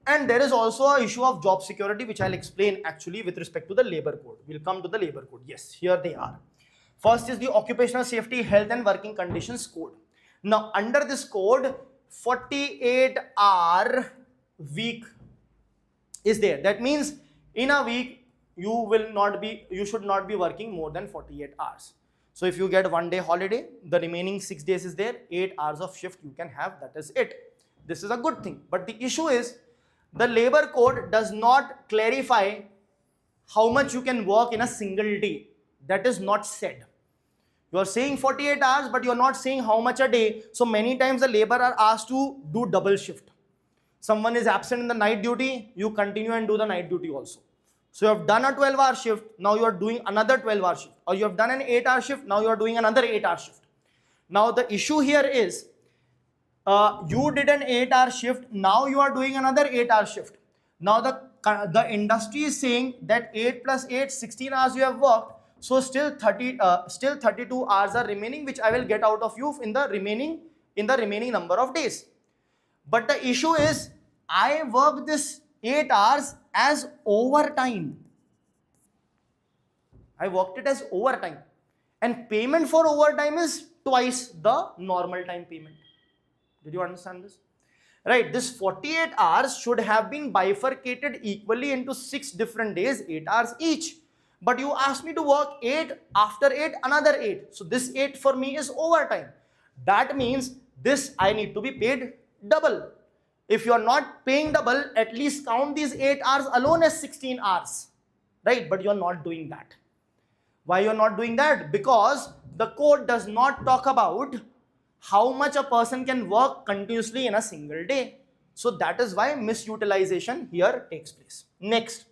And there is also an issue of job security, which I'll explain actually with respect to the labor code. We'll come to the labor code. Yes, here they are. First is the Occupational Safety, Health and Working Conditions Code. Now, under this code, 48-hour week is there. That means in a week, you should not be working more than 48 hours. So if you get 1 day holiday, the remaining 6 days is there, 8 hours of shift you can have, that is it. This is a good thing. But the issue is, the labor code does not clarify how much you can work in a single day. That is not said. You are saying 48 hours, but you are not saying how much a day. So many times the labor are asked to do double shift. Someone is absent in the night duty, you continue and do the night duty also. So you have done a 12-hour shift, now you are doing another 12-hour shift. Or you have done an 8-hour shift, now you are doing another 8-hour shift. Now the issue here is, you did an 8-hour shift, now you are doing another 8-hour shift. Now the industry is saying that 8 plus 8, 16 hours you have worked. So still 32 hours are remaining, which I will get out of you in the remaining number of days. But the issue is, I work this 8 hours as overtime. I worked it as overtime. And payment for overtime is twice the normal time payment. Did you understand this? Right, this 48 hours should have been bifurcated equally into 6 different days, 8 hours each. But you asked me to work 8, after 8, another 8. So this 8 for me is overtime. That means this I need to be paid double. If you are not paying double, at least count these 8 hours alone as 16 hours. Right? But you are not doing that. Why you are not doing that? Because the code does not talk about how much a person can work continuously in a single day. So that is why misutilization here takes place. Next,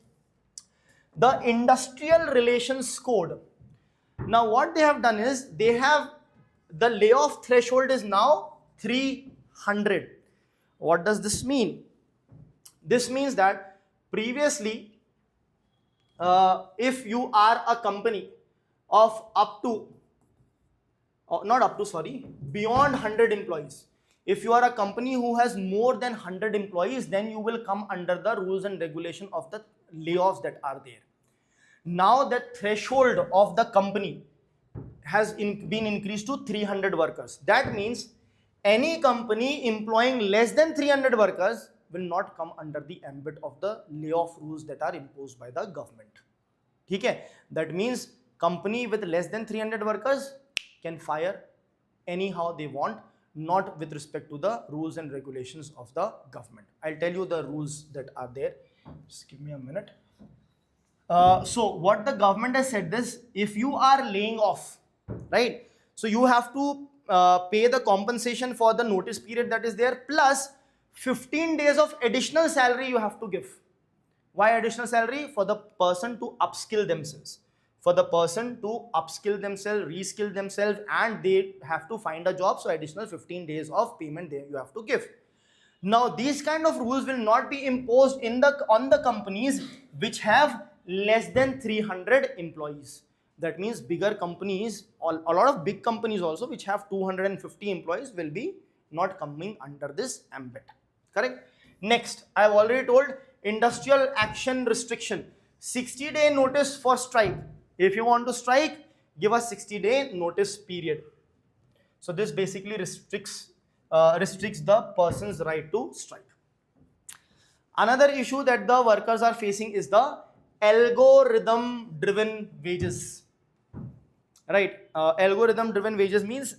the Industrial Relations Code. Now what they have done is, they have the layoff threshold is now 300. What does this mean? This means that previously, if you are a company of beyond 100 employees. If you are a company who has more than 100 employees, then you will come under the rules and regulation of the layoffs that are there. Now the threshold of the company has been increased to 300 workers. That means any company employing less than 300 workers will not come under the ambit of the layoff rules that are imposed by the government. Okay? That means company with less than 300 workers can fire anyhow they want, not with respect to the rules and regulations of the government. I'll tell you the rules that are there. Just give me a minute. So what the government has said is, if you are laying off, right? So you have to pay the compensation for the notice period that is there, plus 15 days of additional salary you have to give. Why additional salary? For the person to upskill themselves. For the person to upskill themselves, reskill themselves, and they have to find a job. So additional 15 days of payment there you have to give. Now these kind of rules will not be imposed on the companies which have less than 300 employees. That means bigger companies, a lot of big companies also which have 250 employees will be not coming under this ambit. Correct? Next, I have already told, industrial action restriction. 60-day notice for strike. If you want to strike, give a 60-day notice period. So this basically restricts the person's right to strike. Another issue that the workers are facing is the algorithm driven wages. Right? Algorithm driven wages means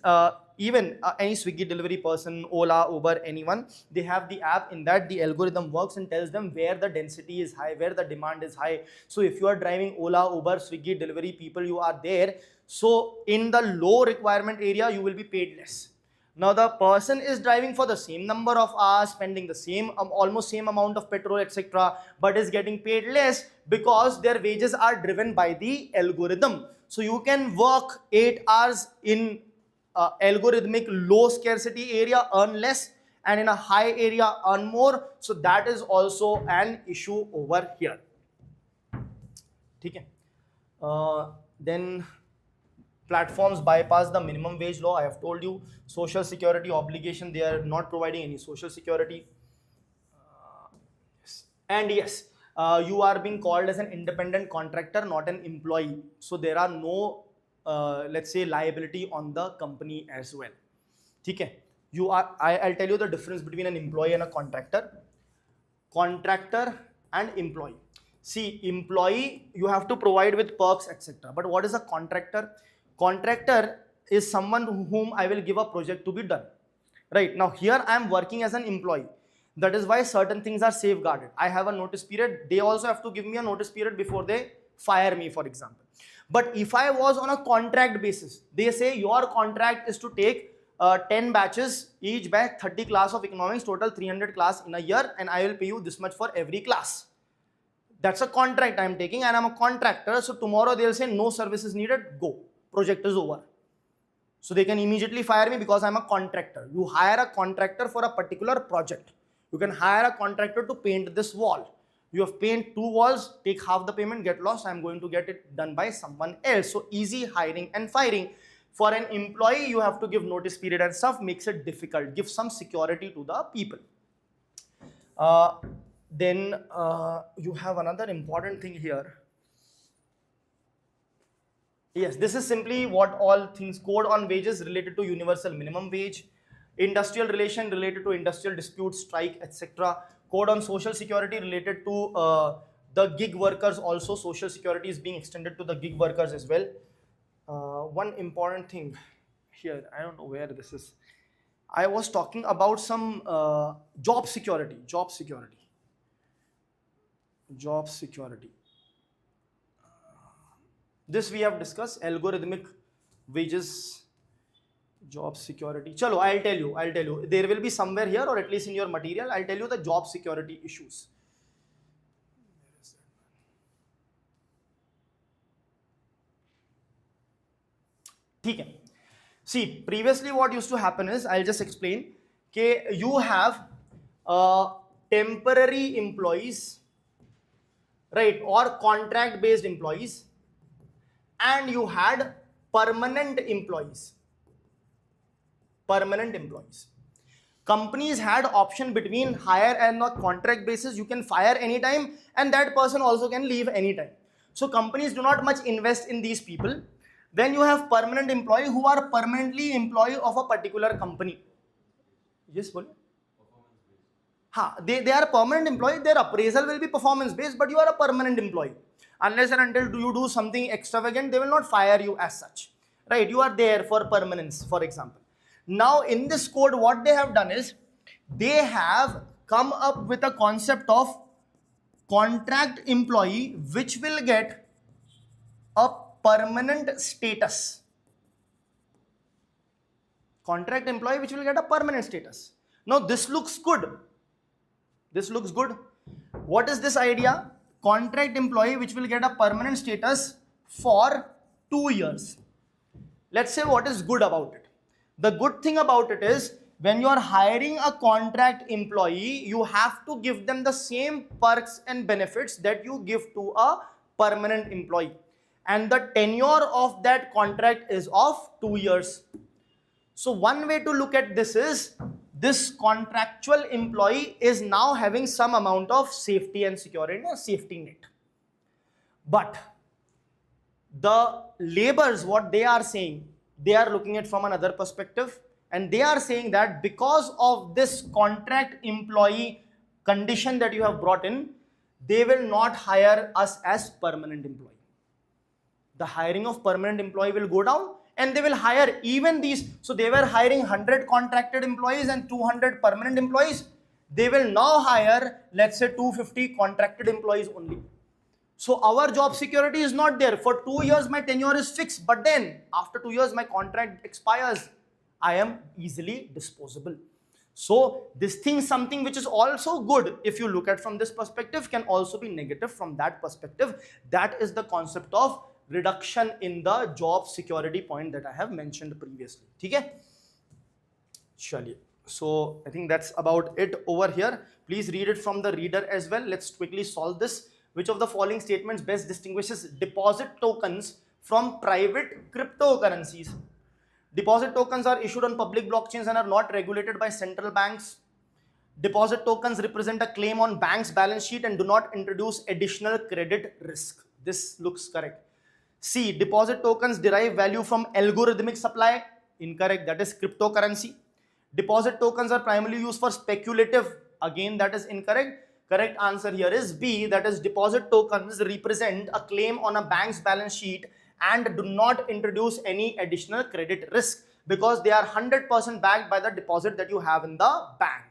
even any Swiggy delivery person, Ola, Uber, anyone, they have the app. In that the algorithm works and tells them where the density is high, where the demand is high. So if you are driving Ola, Uber, Swiggy delivery people, you are there. So in the low requirement area, you will be paid less. Now the person is driving for the same number of hours, spending the same, almost same amount of petrol, etc., but is getting paid less because their wages are driven by the algorithm. So you can work 8 hours in algorithmic low scarcity area, earn less, and in a high area earn more. So that is also an issue over here. Okay. Then platforms bypass the minimum wage law. I have told you. Social security obligation, they are not providing any social security. And yes, you are being called as an independent contractor, not an employee. So there are no, let's say, liability on the company as well. Okay. I'll tell you the difference between an employee and a contractor. Contractor and employee. See, employee, you have to provide with perks, etc. But what is a contractor? Contractor is someone whom I will give a project to be done. Right now, here I am working as an employee. That is why certain things are safeguarded. I have a notice period. They also have to give me a notice period before they fire me, for example. But if I was on a contract basis, they say your contract is to take 10 batches, each batch 30 class of economics, total 300 class in a year, and I will pay you this much for every class. That's a contract I am taking, and I'm a contractor. So tomorrow they'll say no services needed, go, project is over. So they can immediately fire me because I'm a contractor. You hire a contractor for a particular project. You can hire a contractor to paint this wall. You have paint 2 walls, take half the payment, get lost. I'm going to get it done by someone else. So easy hiring and firing. For an employee, you have to give notice period and stuff, makes it difficult. Give some security to the people. Then you have another important thing here. Yes, this is simply what all things, code on wages related to universal minimum wage, industrial relation related to industrial disputes, strike, etc. Code on social security related to the gig workers also. Social security is being extended to the gig workers as well. One important thing here, I don't know where this is. I was talking about some job security. This we have discussed, algorithmic wages, job security. Chalo, I'll tell you. There will be somewhere here, or at least in your material, I'll tell you the job security issues. Okay. See, previously what used to happen is, I'll just explain, okay, you have temporary employees, right, or contract based employees, and you had permanent employees. Companies had option between hire and not contract basis. You can fire anytime, and that person also can leave anytime. So companies do not much invest in these people. Then you have permanent employee who are permanently employee of a particular company. Yes, bol. They are permanent employee. Their appraisal will be performance based, but you are a permanent employee. Unless and until you do something extravagant, they will not fire you as such. Right? You are there for permanence, for example. Now in this code, what they have done is, they have come up with a concept of contract employee which will get a permanent status. Contract employee which will get a permanent status. Now this looks good. What is this idea? Contract employee which will get a permanent status for 2 years. Let's say what is good about it. The good thing about it is, when you are hiring a contract employee, you have to give them the same perks and benefits that you give to a permanent employee. And the tenure of that contract is of 2 years. So one way to look at this is, this contractual employee is now having some amount of safety and security, a safety net. But the laborers, what they are saying, they are looking at from another perspective, and they are saying that because of this contract employee condition that you have brought in, they will not hire us as permanent employee. The hiring of permanent employee will go down, and they will hire even these. So they were hiring 100 contracted employees and 200 permanent employees. They will now hire, let's say, 250 contracted employees only. So our job security is not there. For 2 years, my tenure is fixed. But then after 2 years, my contract expires. I am easily disposable. So this thing, something which is also good, if you look at from this perspective, can also be negative from that perspective. That is the concept of reduction in the job security point that I have mentioned previously. Okay? Chaliye. So I think that's about it over here. Please read it from the reader as well. Let's quickly solve this. Which of the following statements best distinguishes deposit tokens from private cryptocurrencies? Deposit tokens are issued on public blockchains and are not regulated by central banks. Deposit tokens represent a claim on bank's balance sheet and do not introduce additional credit risk. This looks correct. C. Deposit tokens derive value from algorithmic supply. Incorrect. That is cryptocurrency. Deposit tokens are primarily used for speculative. Again, that is incorrect. Correct answer here is B. That is deposit tokens represent a claim on a bank's balance sheet and do not introduce any additional credit risk because they are 100% backed by the deposit that you have in the bank.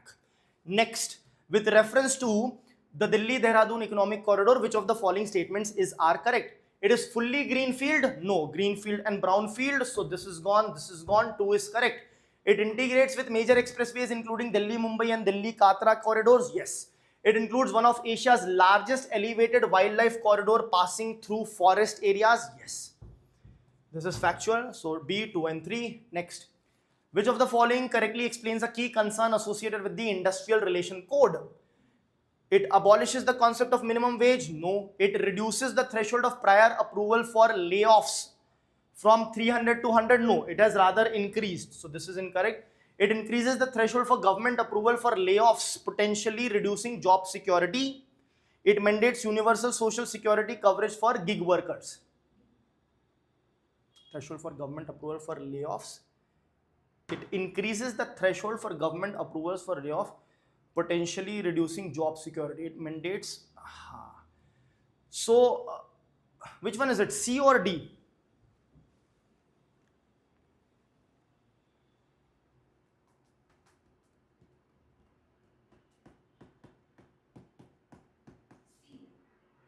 Next, with reference to the Delhi-Dehradun economic corridor, which of the following statements are correct? It is fully greenfield. No, greenfield and brownfield. So this is gone. This is gone. 2 is correct. It integrates with major expressways including Delhi-Mumbai and Delhi-Katra corridors. Yes. It includes one of Asia's largest elevated wildlife corridor passing through forest areas. Yes. This is factual. So B, 2 and 3. Next. Which of the following correctly explains a key concern associated with the Industrial Relation Code? It abolishes the concept of minimum wage. No. It reduces the threshold of prior approval for layoffs from 300 to 100. No. It has rather increased. So this is incorrect. It increases the threshold for government approval for layoffs, potentially reducing job security. It mandates universal social security coverage for gig workers. Threshold for government approval for layoffs. It increases the threshold for government approvals for layoff, potentially reducing job security. It mandates. So, which one is it? C or D?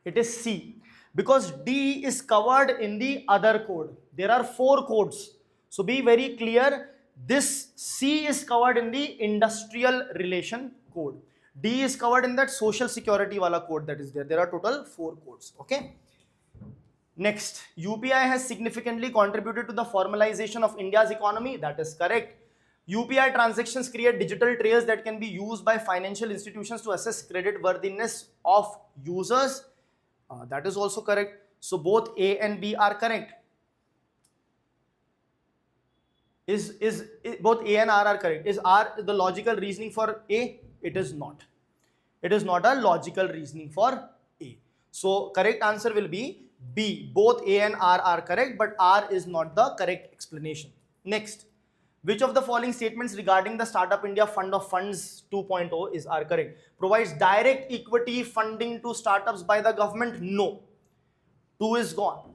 It is C, because D is covered in the other code. There are 4 codes. So be very clear. This C is covered in the Industrial Relation Code. D is covered in that Social Security wala code that is there. There are total 4 codes. Okay. Next, UPI has significantly contributed to the formalization of India's economy. That is correct. UPI transactions create digital trails that can be used by financial institutions to assess credit worthiness of users. That is also correct. So both A and B are correct. Both A and R are correct. Is R the logical reasoning for A? It is not. It is not a logical reasoning for A. So correct answer will be B. Both A and R are correct, but R is not the correct explanation. Next, which of the following statements regarding the Startup India Fund of Funds 2.0 are correct? Provides direct equity funding to startups by the government? No. 2 is gone.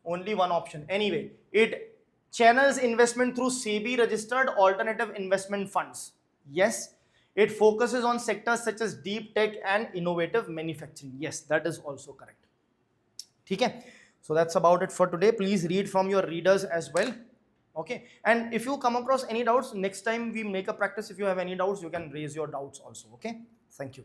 Only one option. Anyway, it channels investment through SEBI registered alternative investment funds. Yes. It focuses on sectors such as deep tech and innovative manufacturing. Yes, that is also correct. Okay. So that's about it for today. Please read from your readers as well. Okay. And if you come across any doubts, next time we make a practice. If you have any doubts, you can raise your doubts also. Okay. Thank you.